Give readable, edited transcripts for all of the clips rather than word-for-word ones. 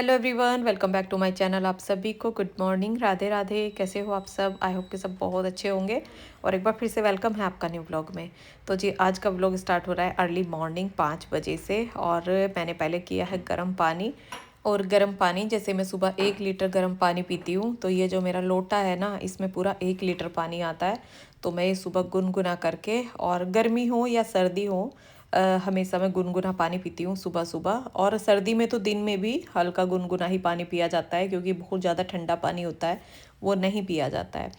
Hello everyone, welcome back to my channel. आप सभी को गुड मॉर्निंग, राधे राधे। कैसे हो आप सब? आई होप कि सब बहुत अच्छे होंगे। और एक बार फिर से वेलकम है आपका न्यू व्लॉग में। तो जी, आज का व्लॉग स्टार्ट हो रहा है अर्ली मॉर्निंग 5 बजे से। और मैंने पहले किया है गर्म पानी। और गर्म पानी जैसे मैं सुबह 1 लीटर गर्म पानी पीती हूँ, तो ये जो मेरा लोटा है ना, इसमें पूरा 1 लीटर पानी आता है। तो मैं ये सुबह गुनगुना करके, और गर्मी हो या सर्दी हो, हमेशा मैं गुनगुना पानी पीती हूँ सुबह सुबह। और सर्दी में तो दिन में भी हल्का गुनगुना ही पानी पिया जाता है, क्योंकि बहुत ज़्यादा ठंडा पानी होता है वो नहीं पिया जाता है।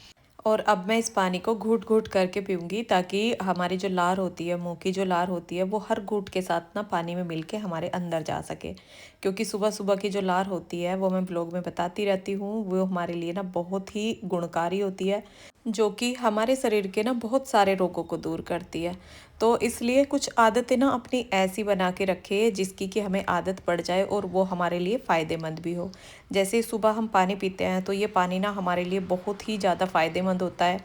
और अब मैं इस पानी को घूट घूट करके पीऊँगी, ताकि हमारी जो लार होती है, मुँह की जो लार होती है, वो हर घूट के साथ ना पानी में मिल के हमारे अंदर जा सके। क्योंकि सुबह सुबह की जो लार होती है, वो मैं ब्लॉग में बताती रहती हूँ, वो हमारे लिए ना बहुत ही गुणकारी होती है, जो कि हमारे शरीर के ना बहुत सारे रोगों को दूर करती है। तो इसलिए कुछ आदतें ना अपनी ऐसी बना के रखे जिसकी कि हमें आदत पड़ जाए और वो हमारे लिए फ़ायदेमंद भी हो। जैसे सुबह हम पानी पीते हैं, तो ये पानी ना हमारे लिए बहुत ही ज़्यादा फ़ायदेमंद होता है,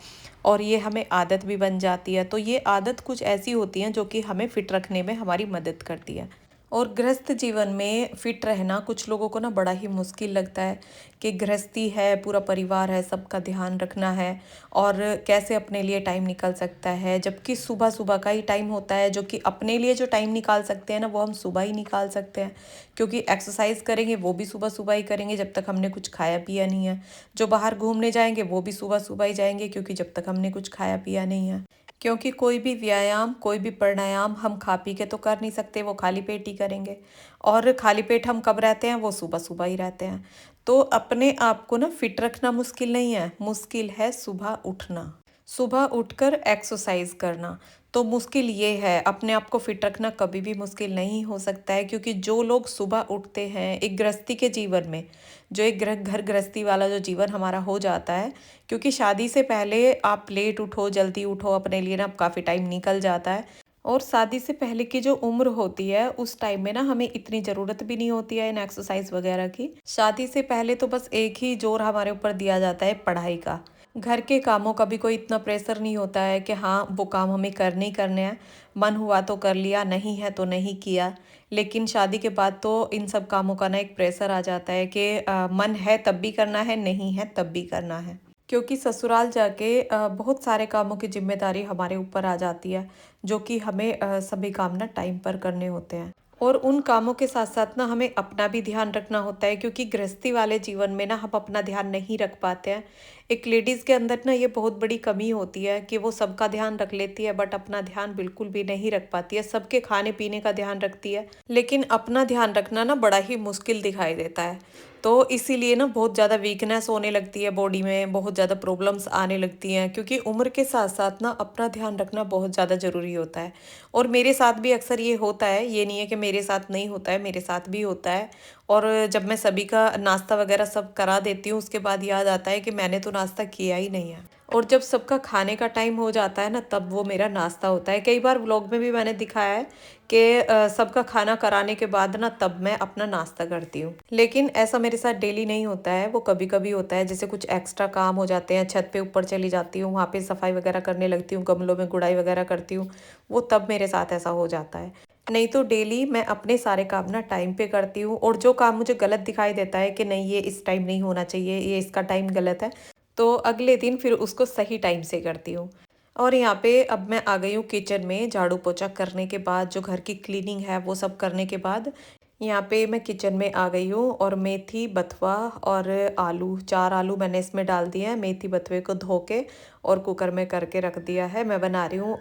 और ये हमें आदत भी बन जाती है। तो ये आदत कुछ ऐसी होती हैं जो कि हमें फ़िट रखने में हमारी मदद करती है। और गृहस्थ जीवन में फिट रहना कुछ लोगों को ना बड़ा ही मुश्किल लगता है, कि गृहस्थी है, पूरा परिवार है, सबका ध्यान रखना है, और कैसे अपने लिए टाइम निकल सकता है। जबकि सुबह सुबह का ही टाइम होता है, जो कि अपने लिए जो टाइम निकाल सकते हैं ना, वो हम सुबह ही निकाल सकते हैं। क्योंकि एक्सरसाइज करेंगे वो भी सुबह सुबह ही करेंगे, जब तक हमने कुछ खाया पिया नहीं है। जो बाहर घूमने जाएंगे वो भी सुबह सुबह ही जाएंगे, क्योंकि जब तक हमने कुछ खाया पिया नहीं है। क्योंकि कोई भी व्यायाम, कोई भी प्राणायाम हम खा पी के तो कर नहीं सकते, वो खाली पेट ही करेंगे। और खाली पेट हम कब रहते हैं? वो सुबह सुबह ही रहते हैं। तो अपने आप को ना फिट रखना मुश्किल नहीं है, मुश्किल है सुबह उठना, सुबह उठकर एक्सरसाइज करना। तो मुश्किल ये है, अपने आप को फिट रखना कभी भी मुश्किल नहीं हो सकता है। क्योंकि जो लोग सुबह उठते हैं एक गृहस्थी के जीवन में, जो एक घर गृहस्थी वाला जो जीवन हमारा हो जाता है, क्योंकि शादी से पहले आप लेट उठो, जल्दी उठो, अपने लिए ना काफ़ी टाइम निकल जाता है। और शादी से पहले की जो उम्र होती है, उस टाइम में ना हमें इतनी ज़रूरत भी नहीं होती है इन एक्सरसाइज वगैरह की। शादी से पहले तो बस एक ही जोर हमारे ऊपर दिया जाता है, पढ़ाई का। घर के कामों का भी कोई इतना प्रेशर नहीं होता है कि हाँ वो काम हमें करने ही करने हैं। मन हुआ तो कर लिया, नहीं है तो नहीं किया। लेकिन शादी के बाद तो इन सब कामों का ना एक प्रेशर आ जाता है कि मन है तब भी करना है, नहीं है तब भी करना है। क्योंकि ससुराल जाके बहुत सारे कामों की जिम्मेदारी हमारे ऊपर आ जाती है, जो कि हमें सभी काम ना टाइम पर करने होते हैं। और उन कामों के साथ साथ ना हमें अपना भी ध्यान रखना होता है, क्योंकि गृहस्थी वाले जीवन में ना हम अपना ध्यान नहीं रख पाते हैं। एक लेडीज़ के अंदर ना ये बहुत बड़ी कमी होती है, कि वो सबका ध्यान रख लेती है, बट अपना ध्यान बिल्कुल भी नहीं रख पाती है। सबके खाने पीने का ध्यान रखती है, लेकिन अपना ध्यान रखना ना बड़ा ही मुश्किल दिखाई देता है। तो इसीलिए ना बहुत ज़्यादा वीकनेस होने लगती है बॉडी में, बहुत ज़्यादा प्रॉब्लम्स आने लगती हैं। क्योंकि उम्र के साथ साथ ना अपना ध्यान रखना बहुत ज़्यादा ज़रूरी होता है। और मेरे साथ भी अक्सर ये होता है, ये नहीं है कि मेरे साथ नहीं होता है, मेरे साथ भी होता है। और जब मैं सभी का नाश्ता वगैरह सब करा देती हूँ, उसके बाद याद आता है कि मैंने तो नाश्ता किया ही नहीं है। और जब सबका खाने का टाइम हो जाता है ना, तब वो मेरा नाश्ता होता है। कई बार व्लॉग में भी मैंने दिखाया है कि सबका खाना कराने के बाद ना तब मैं अपना नाश्ता करती हूँ। लेकिन ऐसा मेरे साथ डेली नहीं होता है, वो कभी कभी होता है। जैसे कुछ एक्स्ट्रा काम हो जाते हैं, छत पे ऊपर चली जाती हूँ, वहाँ पे सफाई वगैरह करने लगती हूँ, गमलों में गुड़ाई वगैरह करती हूँ, वो तब मेरे साथ ऐसा हो जाता है। नहीं तो डेली मैं अपने सारे काम ना टाइम पे करती हूँ। और जो काम मुझे गलत दिखाई देता है कि नहीं ये इस टाइम नहीं होना चाहिए, ये इसका टाइम गलत है, तो अगले दिन फिर उसको सही टाइम से करती हूँ। और यहाँ पे अब मैं आ गई हूँ किचन में। झाड़ू पोछा करने के बाद, जो घर की क्लीनिंग है वो सब करने के बाद, यहाँ पे मैं किचन में आ गई हूँ। और मेथी, बथुआ और आलू, 4 आलू मैंने इसमें डाल दिए हैं। मेथी बथुए को धो के और कुकर में करके रख दिया है। मैं बना रही हूँ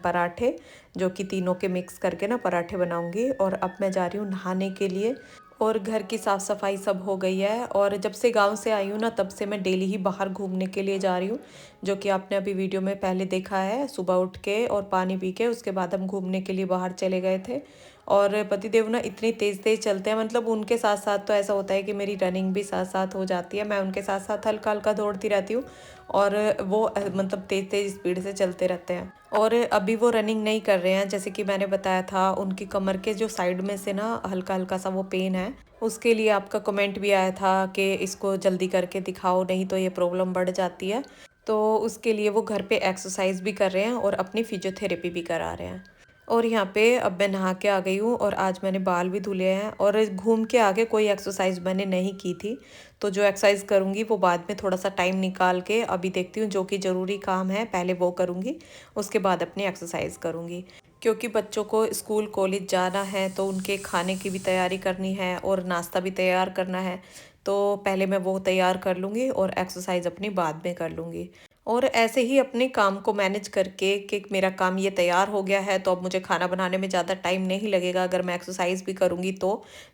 पराठे, जो कि तीनों के मिक्स करके ना पराठे बनाऊंगी। और अब मैं जा रही हूँ नहाने के लिए। और घर की साफ़ सफाई सब हो गई है। और जब से गांव से आई हूँ ना, तब से मैं डेली ही बाहर घूमने के लिए जा रही हूँ, जो कि आपने अभी वीडियो में पहले देखा है। सुबह उठ के और पानी पी के उसके बाद हम घूमने के लिए बाहर चले गए थे। और पतिदेव ना इतनी तेज़ तेज़ चलते हैं, मतलब उनके साथ साथ तो ऐसा होता है कि मेरी रनिंग भी साथ साथ हो जाती है। मैं उनके साथ साथ हल्का हल्का दौड़ती रहती हूँ, और वो मतलब तेज़ तेज़ स्पीड से चलते रहते हैं। और अभी वो रनिंग नहीं कर रहे हैं, जैसे कि मैंने बताया था, उनकी कमर के जो साइड में से ना हल्का हल्का सा वो पेन है। उसके लिए आपका कमेंट भी आया था कि इसको जल्दी करके दिखाओ, नहीं तो ये प्रॉब्लम बढ़ जाती है। तो उसके लिए वो घर पे एक्सरसाइज भी कर रहे हैं और अपनी फिजियोथेरेपी भी करा रहे हैं। और यहाँ पे अब मैं नहा के आ गई हूँ और आज मैंने बाल भी धुले हैं और घूम के आगे कोई एक्सरसाइज मैंने नहीं की थी। तो जो एक्सरसाइज करूँगी वो बाद में थोड़ा सा टाइम निकाल के अभी देखती हूँ, जो कि ज़रूरी काम है पहले वो करूँगी, उसके बाद अपनी एक्सरसाइज करूँगी। क्योंकि बच्चों को स्कूल कॉलेज जाना है तो उनके खाने की भी तैयारी करनी है और नाश्ता भी तैयार करना है। तो पहले मैं वो तैयार कर लूँगी और एक्सरसाइज अपनी बाद में कर लूँगी। और ऐसे ही अपने काम को मैनेज करके कि मेरा काम ये तैयार हो गया है तो अब मुझे खाना बनाने में ज़्यादा टाइम नहीं लगेगा अगर मैं एक्सरसाइज भी करूँगी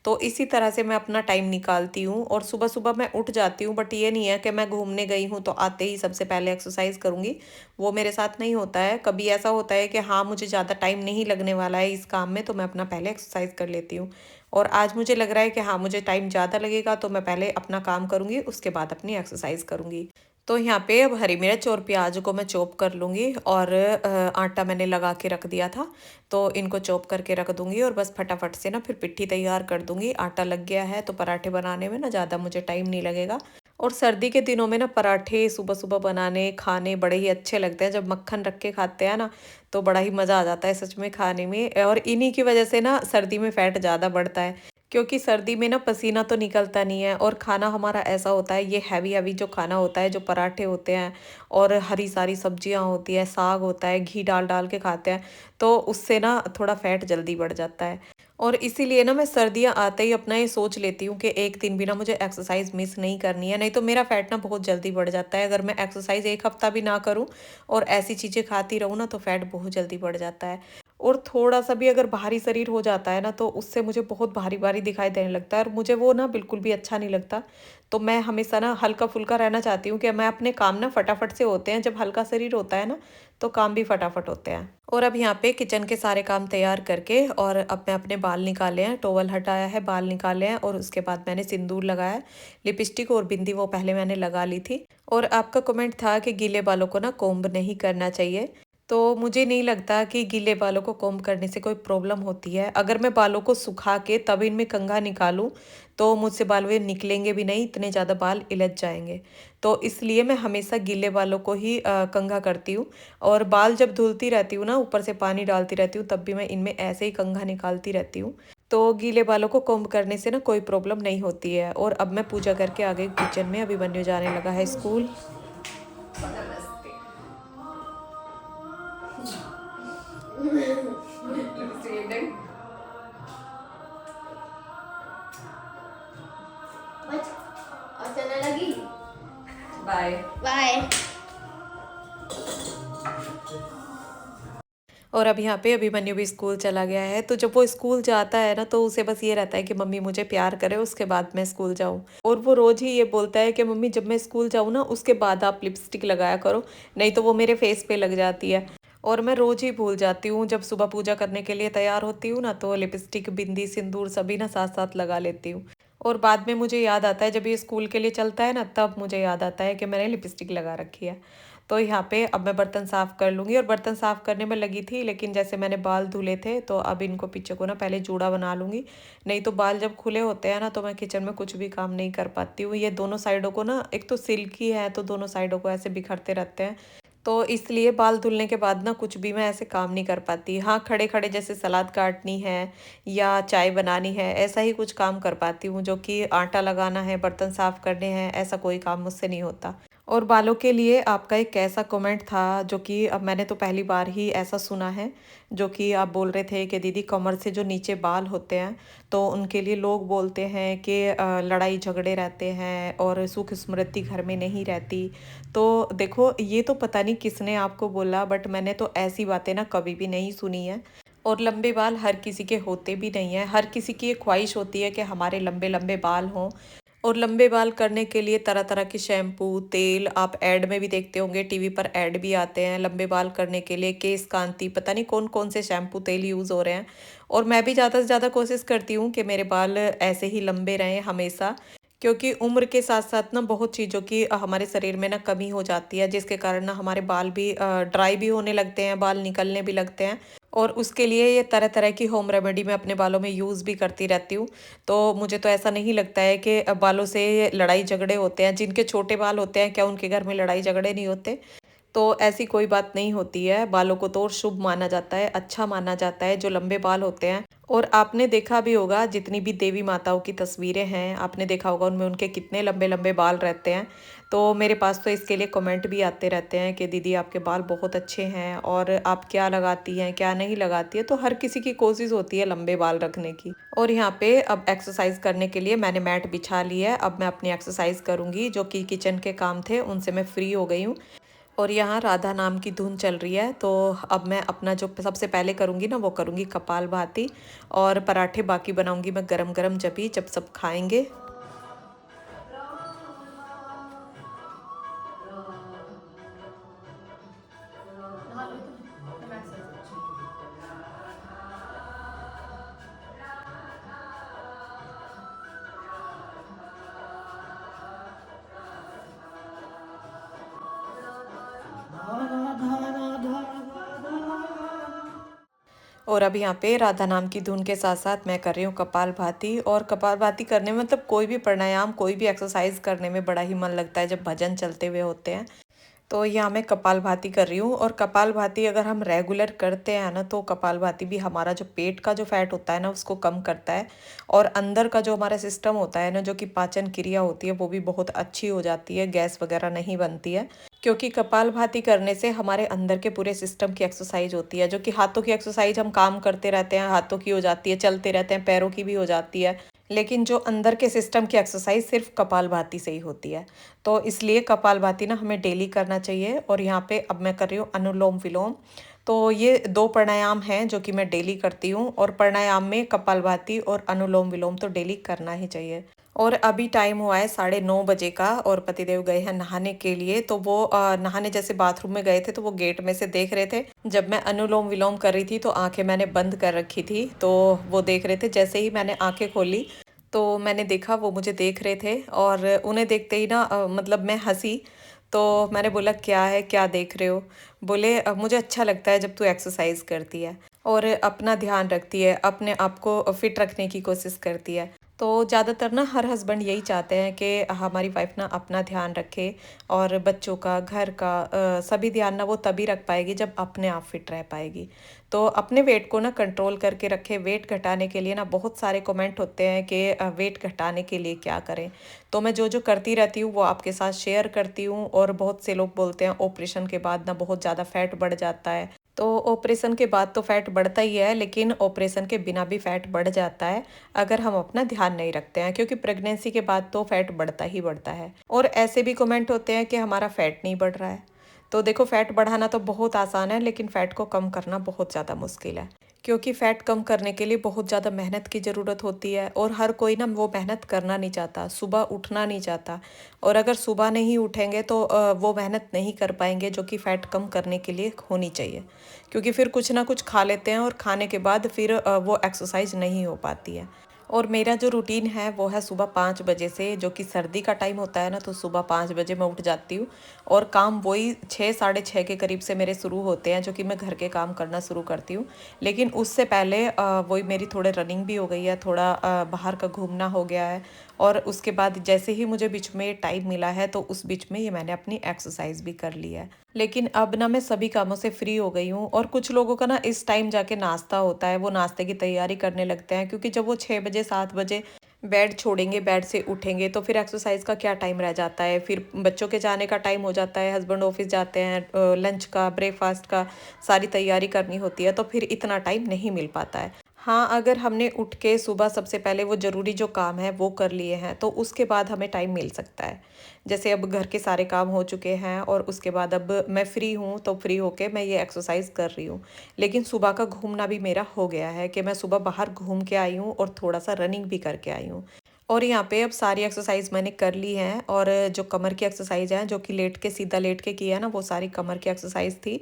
तो इसी तरह से मैं अपना टाइम निकालती हूँ। और सुबह सुबह मैं उठ जाती हूँ, बट ये नहीं है कि मैं घूमने गई हूँ तो आते ही सबसे पहले एक्सरसाइज करूँगी। वो मेरे साथ नहीं होता है। कभी ऐसा होता है कि हाँ मुझे ज़्यादा टाइम नहीं लगने वाला है इस काम में, तो मैं अपना पहले एक्सरसाइज कर लेती हूँ। और आज मुझे लग रहा है कि हाँ मुझे टाइम ज़्यादा लगेगा तो मैं पहले अपना काम करूँगी, उसके बाद अपनी एक्सरसाइज करूँगी। तो यहाँ पे अब हरी मिर्च और प्याज को मैं चॉप कर लूँगी और आटा मैंने लगा के रख दिया था, तो इनको चॉप करके रख दूँगी और बस फटाफट से ना फिर पिट्ठी तैयार कर दूँगी। आटा लग गया है तो पराठे बनाने में ना ज़्यादा मुझे टाइम नहीं लगेगा। और सर्दी के दिनों में ना पराठे सुबह सुबह बनाने खाने बड़े ही अच्छे लगते हैं। जब मक्खन रख के खाते हैं ना तो बड़ा ही मज़ा आ जाता है सच में खाने में। और इन्हीं की वजह से ना सर्दी में फैट ज़्यादा बढ़ता है, क्योंकि सर्दी में ना पसीना तो निकलता नहीं है और खाना हमारा ऐसा होता है, ये हैवी हैवी जो खाना होता है, जो पराठे होते हैं और हरी सारी सब्जियां होती है, साग होता है, घी डाल डाल के खाते हैं, तो उससे ना थोड़ा फैट जल्दी बढ़ जाता है। और इसीलिए ना मैं सर्दियां आते ही अपना ये सोच लेती हूँ कि एक दिन भी ना मुझे एक्सरसाइज मिस नहीं करनी है, नहीं तो मेरा फैट ना बहुत जल्दी बढ़ जाता है। अगर मैं एक्सरसाइज एक हफ्ता भी ना करूँ और ऐसी चीज़ें खाती रहूँ ना तो फैट बहुत जल्दी बढ़ जाता है। और थोड़ा-सा भी अगर भारी शरीर हो जाता है ना, तो उससे मुझे बहुत भारी-भारी दिखाई देने लगता है और मुझे वो ना बिल्कुल भी अच्छा नहीं लगता। तो मैं हमेशा ना हल्का-फुल्का रहना चाहती हूँ कि मैं अपने काम ना फटाफट से होते हैं। जब हल्का शरीर होता है ना, तो काम भी फटाफट होते हैं। और अब यहाँ पे किचन के सारे काम तैयार करके और अब मैं अपने बाल निकाले हैं, टॉवल हटाया है, बाल निकाले हैं और उसके बाद मैंने सिंदूर लगाया है। लिपस्टिक और बिंदी वो पहले मैंने लगा ली थी। और आपका कमेंट था कि गीले बालों को ना कोम्ब नहीं करना चाहिए। तो मुझे नहीं लगता कि गीले बालों को कोम्ब करने से कोई प्रॉब्लम होती है। अगर मैं बालों को सुखा के तब इनमें कंघा निकालूं तो मुझसे बाल वे निकलेंगे भी नहीं, इतने ज़्यादा बाल इलझ जाएंगे। तो इसलिए मैं हमेशा गीले बालों को ही कंघा करती हूँ। और बाल जब धुलती रहती हूँ ना, ऊपर से पानी डालती रहती हूँ, तब भी मैं इनमें ऐसे ही कंघा निकालती रहती हूँ। तो गीले बालों को कोम्ब करने से ना कोई प्रॉब्लम नहीं होती है। और अब मैं पूजा करके आ गई किचन में, अभिमन्यु जाने लगा है स्कूल। और चलने लगी। Bye bye. और अब यहाँ पे अभिमन्यु भी स्कूल चला गया है। तो जब वो स्कूल जाता है ना तो उसे बस ये रहता है कि मम्मी मुझे प्यार करे, उसके बाद मैं स्कूल जाऊँ। और वो रोज ही ये बोलता है कि मम्मी जब मैं स्कूल जाऊँ ना उसके बाद आप लिपस्टिक लगाया करो, नहीं तो वो मेरे फेस पे लग जाती है। और मैं रोज ही भूल जाती हूँ। जब सुबह पूजा करने के लिए तैयार होती हूँ ना तो लिपस्टिक बिंदी सिंदूर सभी ना साथ साथ लगा लेती हूँ। और बाद में मुझे याद आता है, जब ये स्कूल के लिए चलता है ना तब मुझे याद आता है कि मैंने लिपस्टिक लगा रखी है। तो यहाँ पे अब मैं बर्तन साफ़ कर लूँगी और बर्तन साफ़ करने में लगी थी, लेकिन जैसे मैंने बाल धुले थे तो अब इनको पीछे को ना पहले जूड़ा बना लूँगी। नहीं तो बाल जब खुले होते हैं ना तो मैं किचन में कुछ भी काम नहीं कर पाती हूँ। ये दोनों साइडों को ना, एक तो सिल्की है तो दोनों साइडों को ऐसे बिखरते रहते हैं, तो इसलिए बाल धुलने के बाद ना कुछ भी मैं ऐसे काम नहीं कर पाती। हाँ, खड़े खड़े जैसे सलाद काटनी है या चाय बनानी है, ऐसा ही कुछ काम कर पाती हूँ। जो कि आटा लगाना है, बर्तन साफ़ करने हैं, ऐसा कोई काम मुझसे नहीं होता। और बालों के लिए आपका एक कैसा कमेंट था, जो कि अब मैंने तो पहली बार ही ऐसा सुना है, जो कि आप बोल रहे थे कि दीदी कमर से जो नीचे बाल होते हैं तो उनके लिए लोग बोलते हैं कि लड़ाई झगड़े रहते हैं और सुख समृद्धि घर में नहीं रहती। तो देखो, ये तो पता नहीं किसने आपको बोला, बट मैंने तो ऐसी बातें ना कभी भी नहीं सुनी है। और लंबे बाल हर किसी के होते भी नहीं है। हर किसी की एक ख्वाहिश होती है कि हमारे लंबे लंबे बाल हों। और लंबे बाल करने के लिए तरह तरह के शैम्पू तेल आप ऐड में भी देखते होंगे, टीवी पर ऐड भी आते हैं लंबे बाल करने के लिए। केश कांति, पता नहीं कौन कौन से शैम्पू तेल यूज़ हो रहे हैं। और मैं भी ज़्यादा से ज़्यादा कोशिश करती हूँ कि मेरे बाल ऐसे ही लंबे रहें हमेशा, क्योंकि उम्र के साथ साथ ना बहुत चीज़ों की हमारे शरीर में ना कमी हो जाती है, जिसके कारण ना हमारे बाल भी ड्राई भी होने लगते हैं, बाल निकलने भी लगते हैं। और उसके लिए ये तरह तरह की होम रेमेडी मैं अपने बालों में यूज़ भी करती रहती हूँ। तो मुझे तो ऐसा नहीं लगता है कि बालों से लड़ाई झगड़े होते हैं। जिनके छोटे बाल होते हैं, क्या उनके घर में लड़ाई झगड़े नहीं होते? तो ऐसी कोई बात नहीं होती है, बालों को तो और शुभ माना जाता है, अच्छा माना जाता है जो लंबे बाल होते हैं। और आपने देखा भी होगा जितनी भी देवी माताओं की तस्वीरें हैं, आपने देखा होगा उनमें उनके कितने लंबे-लंबे बाल रहते हैं। तो मेरे पास तो इसके लिए कमेंट भी आते रहते हैं कि दीदी आपके बाल बहुत अच्छे हैं और आप क्या लगाती हैं, क्या नहीं लगाती है। तो हर किसी की कोशिश होती है लंबे बाल रखने की। और यहाँ पे अब एक्सरसाइज करने के लिए मैंने मैट बिछा ली है। अब मैं अपनी एक्सरसाइज करूँगी, जो कि किचन के काम थे उनसे मैं फ्री हो गई हूँ। और यहाँ राधा नाम की धुन चल रही है। तो अब मैं अपना जो सबसे पहले करूँगी ना, वो करूँगी कपालभाति। और पराठे बाकी बनाऊँगी मैं गरम गरम, जब सब खाएंगे। और अब यहाँ पे राधा नाम की धुन के साथ साथ मैं कर रही हूँ कपालभाति। और कपालभाति करने में मतलब कोई भी प्राणायाम, कोई भी एक्सरसाइज करने में बड़ा ही मन लगता है जब भजन चलते हुए होते हैं। तो यहाँ मैं कपालभाति कर रही हूँ। और कपालभाति अगर हम रेगुलर करते हैं ना, तो कपालभाति भी हमारा जो पेट का जो फैट होता है ना, उसको कम करता है। और अंदर का जो हमारा सिस्टम होता है ना, जो कि पाचन क्रिया होती है, वो भी बहुत अच्छी हो जाती है, गैस वगैरह नहीं बनती है। क्योंकि कपालभाति करने से हमारे अंदर के पूरे सिस्टम की एक्सरसाइज होती है। जो कि हाथों की एक्सरसाइज हम काम करते रहते हैं, हाथों की हो जाती है, चलते रहते हैं, पैरों की भी हो जाती है। लेकिन जो अंदर के सिस्टम की एक्सरसाइज सिर्फ कपालभाति से ही होती है। तो इसलिए कपालभाति ना हमें डेली करना चाहिए। और यहाँ पे अब मैं कर रही हूँ अनुलोम विलोम। तो ये 2 प्राणायाम हैं जो कि मैं डेली करती हूँ। और प्राणायाम में कपालभाति और अनुलोम विलोम तो डेली करना ही चाहिए। और अभी टाइम हुआ है 9:30 बजे का, और पतिदेव गए हैं नहाने के लिए। तो वो नहाने जैसे बाथरूम में गए थे, तो वो गेट में से देख रहे थे। जब मैं अनुलोम विलोम कर रही थी तो आंखें मैंने बंद कर रखी थी, तो वो देख रहे थे। जैसे ही मैंने आंखें खोली तो मैंने देखा वो मुझे देख रहे थे। और उन्हें देखते ही ना मतलब मैं हंसी। तो मैंने बोला क्या है, क्या देख रहे हो? बोले मुझे अच्छा लगता है जब तू एक्सरसाइज करती है और अपना ध्यान रखती है, अपने आप को फिट रखने की कोशिश करती है। तो ज़्यादातर ना हर हस्बैंड यही चाहते हैं कि हमारी वाइफ ना अपना ध्यान रखे, और बच्चों का, घर का, सभी ध्यान ना वो तभी रख पाएगी जब अपने आप फिट रह पाएगी। तो अपने वेट को ना कंट्रोल करके रखे। वेट घटाने के लिए ना बहुत सारे कमेंट होते हैं कि वेट घटाने के लिए क्या करें। तो मैं जो जो करती रहती हूँ वो आपके साथ शेयर करती हूँ। और बहुत से लोग बोलते हैं ऑपरेशन के बाद ना बहुत ज़्यादा फैट बढ़ जाता है। तो ऑपरेशन के बाद तो फैट बढ़ता ही है, लेकिन ऑपरेशन के बिना भी फैट बढ़ जाता है अगर हम अपना ध्यान नहीं रखते हैं। क्योंकि प्रेगनेंसी के बाद तो फैट बढ़ता ही बढ़ता है। और ऐसे भी कमेंट होते हैं कि हमारा फैट नहीं बढ़ रहा है। तो देखो, फैट बढ़ाना तो बहुत आसान है, लेकिन फैट को कम करना बहुत ज़्यादा मुश्किल है। क्योंकि फैट कम करने के लिए बहुत ज़्यादा मेहनत की ज़रूरत होती है। और हर कोई ना वो मेहनत करना नहीं चाहता, सुबह उठना नहीं चाहता। और अगर सुबह नहीं उठेंगे तो वो मेहनत नहीं कर पाएंगे जो कि फ़ैट कम करने के लिए होनी चाहिए। क्योंकि फिर कुछ ना कुछ खा लेते हैं, और खाने के बाद फिर वो एक्सरसाइज नहीं हो पाती है। और मेरा जो रूटीन है वो है सुबह 5 बजे से, जो कि सर्दी का टाइम होता है ना, तो सुबह 5 बजे मैं उठ जाती हूँ। और काम वही 6 साढ़े 6 के करीब से मेरे शुरू होते हैं, जो कि मैं घर के काम करना शुरू करती हूँ। लेकिन उससे पहले वही मेरी थोड़े रनिंग भी हो गई है, थोड़ा बाहर का घूमना हो गया है। और उसके बाद जैसे ही मुझे बीच में टाइम मिला है, तो उस बीच में ये मैंने अपनी एक्सरसाइज भी कर ली है। लेकिन अब ना मैं सभी कामों से फ्री हो गई हूँ। और कुछ लोगों का ना इस टाइम जाके नाश्ता होता है, वो नाश्ते की तैयारी करने लगते हैं। क्योंकि जब वो 6 बजे 7 बजे बेड छोड़ेंगे, बेड से उठेंगे, तो फिर एक्सरसाइज का क्या टाइम रह जाता है। फिर बच्चों के जाने का टाइम हो जाता है, हस्बैंड ऑफिस जाते हैं, लंच का, ब्रेकफास्ट का सारी तैयारी करनी होती है। तो फिर इतना टाइम नहीं मिल पाता है। हाँ, अगर हमने उठ के सुबह सबसे पहले वो ज़रूरी जो काम है वो कर लिए हैं, तो उसके बाद हमें टाइम मिल सकता है। जैसे अब घर के सारे काम हो चुके हैं, और उसके बाद अब मैं फ्री हूँ, तो फ्री होके मैं ये एक्सरसाइज कर रही हूँ। लेकिन सुबह का घूमना भी मेरा हो गया है कि मैं सुबह बाहर घूम के आई हूँ और थोड़ा सा रनिंग भी करके आई हूँ। और यहाँ पे अब सारी एक्सरसाइज मैंने कर ली है। और जो कमर की एक्सरसाइज है, जो कि लेट के, सीधा लेट के किया है ना, वो सारी कमर की एक्सरसाइज थी।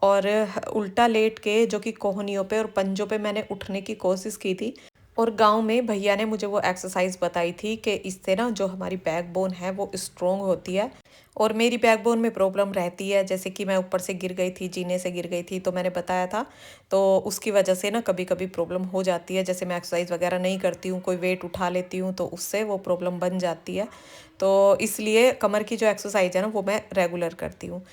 और उल्टा लेट के, जो कि कोहनियों पे और पंजों पे मैंने उठने की कोशिश की थी। और गांव में भैया ने मुझे वो एक्सरसाइज बताई थी कि इससे ना जो हमारी बैकबोन है वो स्ट्रोंग होती है। और मेरी बैकबोन में प्रॉब्लम रहती है, जैसे कि मैं ऊपर से गिर गई थी, जीने से गिर गई थी, तो मैंने बताया था। तो उसकी वजह से ना कभी कभी प्रॉब्लम हो जाती है। जैसे मैं एक्सरसाइज वगैरह नहीं करती हूँ, कोई वेट उठा लेती हूँ, तो उससे वो प्रॉब्लम बन जाती है। तो इसलिए कमर की जो एक्सरसाइज है ना, वो मैं रेगुलर करती हूँ।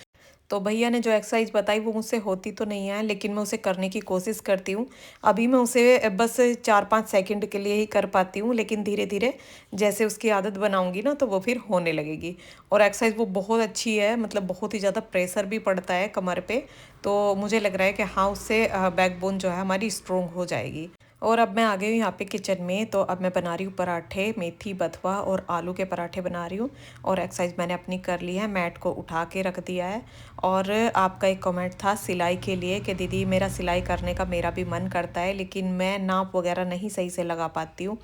तो भैया ने जो एक्सरसाइज बताई वो मुझसे होती तो नहीं है, लेकिन मैं उसे करने की कोशिश करती हूँ। अभी मैं उसे बस 4-5 सेकंड के लिए ही कर पाती हूँ, लेकिन धीरे धीरे जैसे उसकी आदत बनाऊंगी ना तो वो फिर होने लगेगी। और एक्सरसाइज वो बहुत अच्छी है, मतलब बहुत ही ज़्यादा प्रेशर भी पड़ता है कमर पे। तो मुझे लग रहा है कि हाँ, उससे बैकबोन जो है हमारी स्ट्रोंग हो जाएगी। और अब मैं आ गई हूँ यहाँ पे किचन में। तो अब मैं बना रही हूँ पराठे, मेथी बथुआ और आलू के पराठे बना रही हूँ। और एक्सरसाइज मैंने अपनी कर ली है, मैट को उठा के रख दिया है। और आपका एक कमेंट था सिलाई के लिए कि दीदी मेरा सिलाई करने का मेरा भी मन करता है, लेकिन मैं नाप वगैरह नहीं सही से लगा पाती हूँ।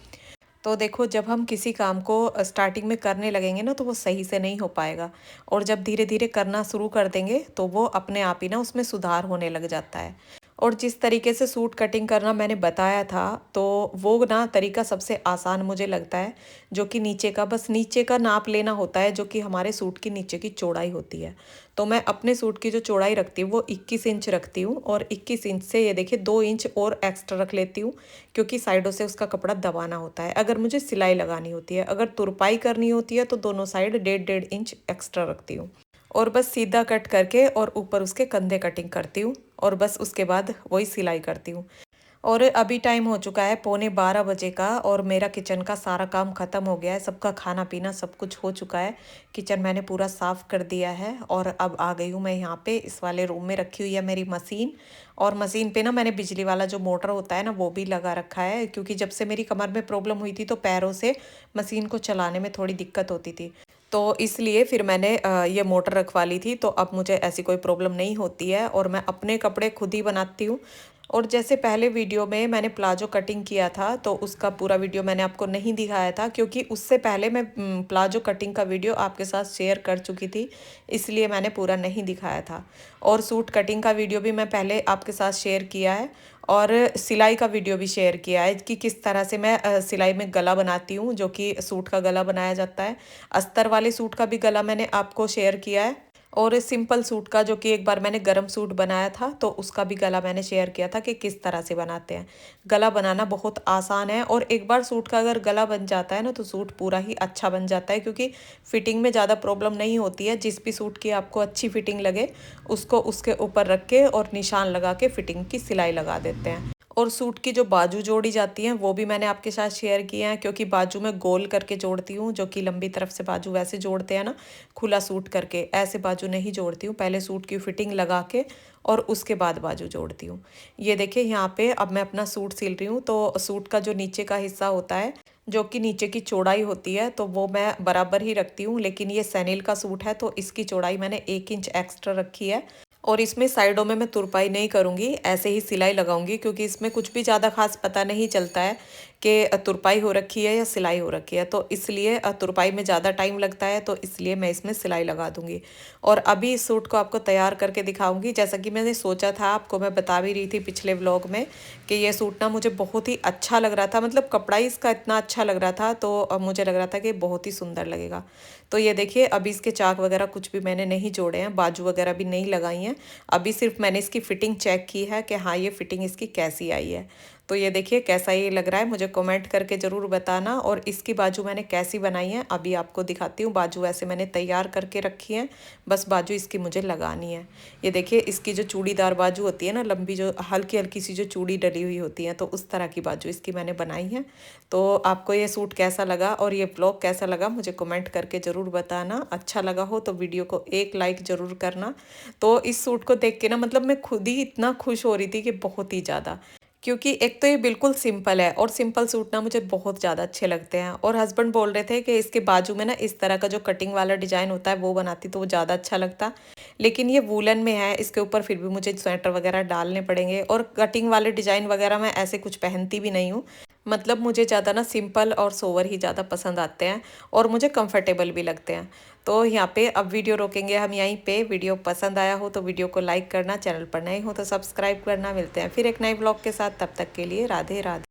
तो देखो, जब हम किसी काम को स्टार्टिंग में करने लगेंगे ना तो वो सही से नहीं हो पाएगा। और जब धीरे धीरे करना शुरू कर देंगे तो वो अपने आप ही ना उसमें सुधार होने लग जाता है। और जिस तरीके से सूट कटिंग करना मैंने बताया था, तो वो ना तरीका सबसे आसान मुझे लगता है। जो कि नीचे का, बस नीचे का नाप लेना होता है, जो कि हमारे सूट की नीचे की चौड़ाई होती है। तो मैं अपने सूट की जो चौड़ाई रखती हूँ वो 21 इंच रखती हूँ, और 21 इंच से ये देखिए 2 इंच और एक्स्ट्रा रख लेती हूँ, क्योंकि साइडों से उसका कपड़ा दबाना होता है अगर मुझे सिलाई लगानी होती है। अगर तुरपाई करनी होती है तो दोनों साइड 1.5 इंच एक्स्ट्रा रखती हूँ। और बस सीधा कट करके और ऊपर उसके कंधे कटिंग करती हूँ, और बस उसके बाद वही सिलाई करती हूँ। और अभी टाइम हो चुका है 11:15 बजे का, और मेरा किचन का सारा काम ख़त्म हो गया है, सबका खाना पीना सब कुछ हो चुका है। किचन मैंने पूरा साफ़ कर दिया है, और अब आ गई हूँ मैं यहाँ पे। इस वाले रूम में रखी हुई है मेरी मशीन। और मशीन पे ना मैंने बिजली वाला जो मोटर होता है ना वो भी लगा रखा है, क्योंकि जब से मेरी कमर में प्रॉब्लम हुई थी तो पैरों से मशीन को चलाने में थोड़ी दिक्कत होती थी। तो इसलिए फिर मैंने ये मोटर रखवा ली थी, तो अब मुझे ऐसी कोई प्रॉब्लम नहीं होती है, और मैं अपने कपड़े खुद ही बनाती हूँ। और जैसे पहले वीडियो में मैंने प्लाजो कटिंग किया था, तो उसका पूरा वीडियो मैंने आपको नहीं दिखाया था, क्योंकि उससे पहले मैं प्लाजो कटिंग का वीडियो आपके साथ शेयर कर चुकी थी, इसलिए मैंने पूरा नहीं दिखाया था। और सूट कटिंग का वीडियो भी मैं पहले आपके साथ शेयर किया है, और सिलाई का वीडियो भी शेयर किया है कि किस तरह से मैं सिलाई में गला बनाती हूँ, जो कि सूट का गला बनाया जाता है। अस्तर वाले सूट का भी गला मैंने आपको शेयर किया है, और सिंपल सूट का, जो कि एक बार मैंने गरम सूट बनाया था तो उसका भी गला मैंने शेयर किया था कि किस तरह से बनाते हैं। गला बनाना बहुत आसान है, और एक बार सूट का अगर गला बन जाता है ना तो सूट पूरा ही अच्छा बन जाता है, क्योंकि फिटिंग में ज़्यादा प्रॉब्लम नहीं होती है। जिस भी सूट की आपको अच्छी फिटिंग लगे उसको उसके ऊपर रख के और निशान लगा के फिटिंग की सिलाई लगा देते हैं। और सूट की जो बाजू जोड़ी जाती हैं वो भी मैंने आपके साथ शेयर किए हैं, क्योंकि बाजू में गोल करके जोड़ती हूँ, जो कि लंबी तरफ से बाजू वैसे जोड़ते हैं ना, खुला सूट करके, ऐसे बाजू नहीं जोड़ती हूँ। पहले सूट की फिटिंग लगा के और उसके बाद बाजू जोड़ती हूँ। ये देखिए यहाँ पे अब मैं अपना सूट सिल रही हूँ, तो सूट का जो नीचे का हिस्सा होता है, जो कि नीचे की चौड़ाई होती है, तो वो मैं बराबर ही रखती हूँ। लेकिन ये सैनिल का सूट है तो इसकी चौड़ाई मैंने 1 इंच एक्स्ट्रा रखी है। और इसमें साइडों में मैं तुरपाई नहीं करूँगी, ऐसे ही सिलाई लगाऊंगी, क्योंकि इसमें कुछ भी ज़्यादा खास पता नहीं चलता है कि तुरपाई हो रखी है या सिलाई हो रखी है। तो इसलिए तुरपाई में ज़्यादा टाइम लगता है, तो इसलिए मैं इसमें सिलाई लगा दूंगी। और अभी इस सूट को आपको तैयार करके दिखाऊंगी, जैसा कि मैंने सोचा था, आपको मैं बता भी रही थी पिछले व्लॉग में कि ये सूट ना मुझे बहुत ही अच्छा लग रहा था, मतलब कपड़ा ही इसका इतना अच्छा लग रहा था, तो अब मुझे लग रहा था कि बहुत ही सुंदर लगेगा। तो ये देखिए, अभी इसके चाक वगैरह कुछ भी मैंने नहीं जोड़े हैं, बाजू वगैरह भी नहीं लगाई हैं। अभी सिर्फ मैंने इसकी फ़िटिंग चेक की है कि हाँ, ये फ़िटिंग इसकी कैसी आई है। तो ये देखिए कैसा ये लग रहा है, मुझे कमेंट करके ज़रूर बताना। और इसकी बाजू मैंने कैसी बनाई है अभी आपको दिखाती हूँ। बाजू ऐसे मैंने तैयार करके रखी है, बस बाजू इसकी मुझे लगानी है। ये देखिए, इसकी जो चूड़ीदार बाजू होती है ना, लंबी, जो हल्की हल्की सी जो चूड़ी डली हुई होती है, तो उस तरह की बाजू इसकी मैंने बनाई है। तो आपको ये सूट कैसा लगा और ये व्लॉग कैसा लगा मुझे कमेंट करके ज़रूर बताना। अच्छा लगा हो तो वीडियो को एक लाइक ज़रूर करना। तो इस सूट को देख के ना, मतलब मैं खुद ही इतना खुश हो रही थी कि बहुत ही ज़्यादा, क्योंकि एक तो ये बिल्कुल सिंपल है, और सिंपल सूट ना मुझे बहुत ज़्यादा अच्छे लगते हैं। और हस्बैंड बोल रहे थे कि इसके बाजू में ना इस तरह का जो कटिंग वाला डिज़ाइन होता है वो बनाती तो वो ज़्यादा अच्छा लगता, लेकिन ये वूलन में है, इसके ऊपर फिर भी मुझे स्वेटर वगैरह डालने पड़ेंगे। और कटिंग वाले डिज़ाइन वगैरह मैं ऐसे कुछ पहनती भी नहीं हूँ, मतलब मुझे ज़्यादा ना सिंपल और सोवर ही ज़्यादा पसंद आते हैं, और मुझे कंफर्टेबल भी लगते हैं। तो यहाँ पे अब वीडियो रोकेंगे हम यहीं पे। वीडियो पसंद आया हो तो वीडियो को लाइक करना, चैनल पर नए हो तो सब्सक्राइब करना। मिलते हैं फिर एक नए ब्लॉग के साथ, तब तक के लिए राधे राधे।